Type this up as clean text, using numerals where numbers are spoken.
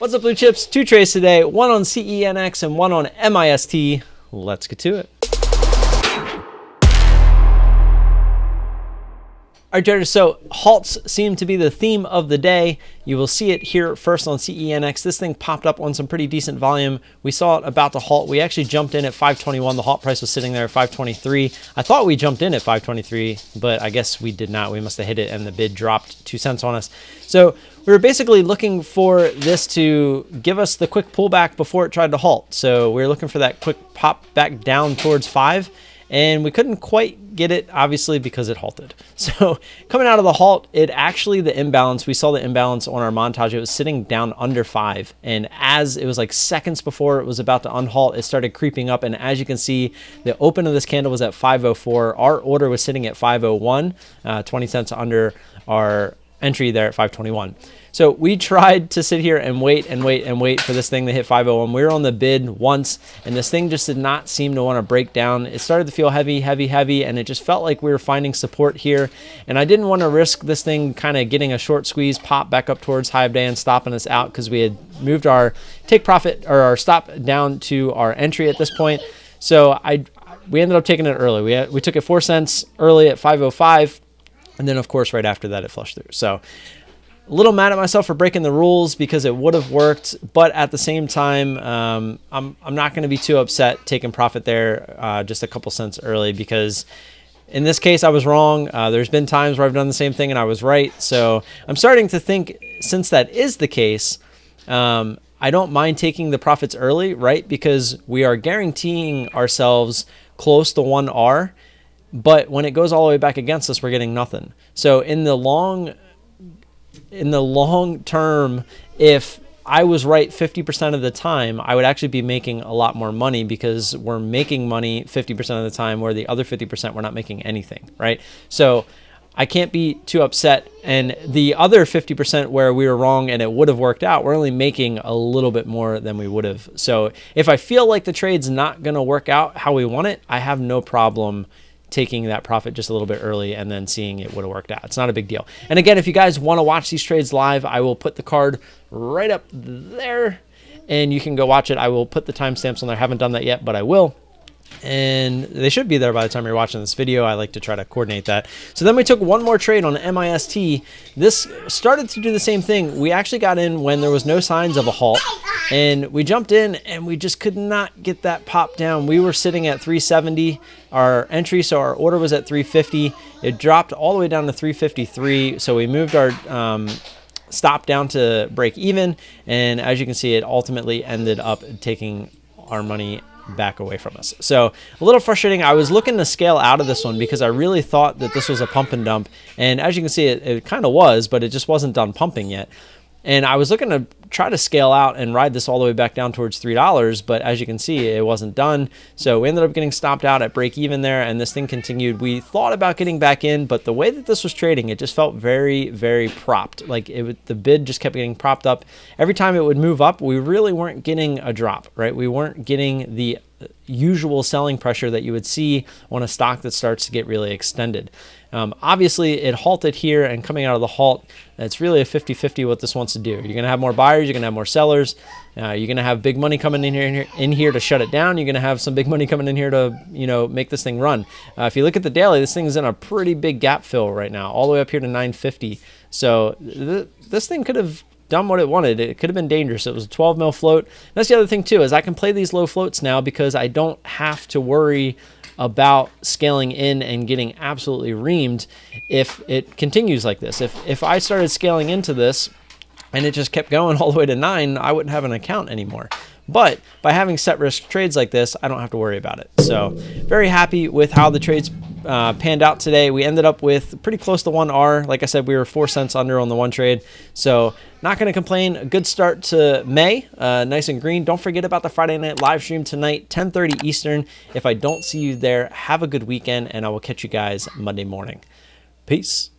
What's up, Blue Chips? 2 trades today, one on CENX and one on MIST. Let's get to it. All right, traders, so halts seem to be the theme of the day. You will see it here first on CENX. This thing popped up on some pretty decent volume. We saw it about to halt. We actually jumped in at 521. The halt price was sitting there at 523. I thought we jumped in at 523, but I guess we did not. We must have hit it and the bid dropped 2 cents on us. So we were basically looking for this to give us the quick pullback before it tried to halt. So we were looking for that quick pop back down towards 5. And we couldn't quite get it, obviously, because it halted. So coming out of the halt, the imbalance, we saw the imbalance on our montage. It was sitting down under 5. And as it was like seconds before it was about to unhalt, it started creeping up. And as you can see, the open of this candle was at 504. Our order was sitting at 501, 20 cents under our entry there at 521. So we tried to sit here and wait for this thing to hit 501. We were on the bid once, and this thing just did not seem to want to break down. It started to feel heavy, and it just felt like we were finding support here. And I didn't want to risk this thing kind of getting a short squeeze, pop back up towards high of day and stopping us out, because we had moved our take profit or our stop down to our entry at this point. So we ended up taking it early. We took it 4 cents early at 505, and then of course right after that it flushed through. So a little mad at myself for breaking the rules because it would have worked, but at the same time, I'm not going to be too upset taking profit there just a couple cents early, because in this case I was wrong. There's been times where I've done the same thing and I was right. So I'm starting to think, since that is the case, I don't mind taking the profits early, right? Because we are guaranteeing ourselves close to 1R, but when it goes all the way back against us, we're getting nothing. So in the long term, if I was right 50% of the time, I would actually be making a lot more money, because we're making money 50% of the time, where the other 50% we're not making anything, right? So I can't be too upset. And the other 50% where we were wrong and it would have worked out, we're only making a little bit more than we would have. So if I feel like the trade's not going to work out how we want it, I have no problem taking that profit just a little bit early and then seeing it would have worked out. It's not a big deal. And again, if you guys want to watch these trades live, I will put the card right up there and you can go watch it. I will put the timestamps on there. I haven't done that yet, but I will. And they should be there by the time you're watching this video. I like to try to coordinate that. So then we took one more trade on MIST. This started to do the same thing. We actually got in when there was no signs of a halt, and we jumped in and we just could not get that pop down. We were sitting at 370, our entry, so our order was at 350. It dropped all the way down to 353, so we moved our stop down to break even, and as you can see, it ultimately ended up taking our money back away from us. So a little frustrating. I was looking to scale out of this one because I really thought that this was a pump and dump, and as you can see, it kind of was, but it just wasn't done pumping yet. And I was looking to try to scale out and ride this all the way back down towards $3, but as you can see, it wasn't done. So we ended up getting stopped out at break even there, and this thing continued. We thought about getting back in, but the way that this was trading, it just felt very, very propped. Like the bid just kept getting propped up. Every time it would move up, we really weren't getting a drop, right? We weren't getting the usual selling pressure that you would see on a stock that starts to get really extended. Obviously, it halted here, and coming out of the halt, it's really a 50-50 what this wants to do. You're going to have more buyers, you're going to have more sellers, you're going to have big money coming in here to shut it down. You're going to have some big money coming in here to, make this thing run. If you look at the daily, this thing's in a pretty big gap fill right now, all the way up here to 950. So this thing could have done what it wanted. It could have been dangerous. It was a 12 mil float. That's the other thing too, is I can play these low floats now because I don't have to worry about scaling in and getting absolutely reamed if it continues like this. If I started scaling into this and it just kept going all the way to 9, I wouldn't have an account anymore. But by having set risk trades like this, I don't have to worry about it. So very happy with how the trades panned out today. We ended up with pretty close to 1R. Like I said, we were 4 cents under on the one trade. So not going to complain. A good start to May. Nice and green. Don't forget about the Friday night live stream tonight, 10:30 Eastern. If I don't see you there, have a good weekend, and I will catch you guys Monday morning. Peace.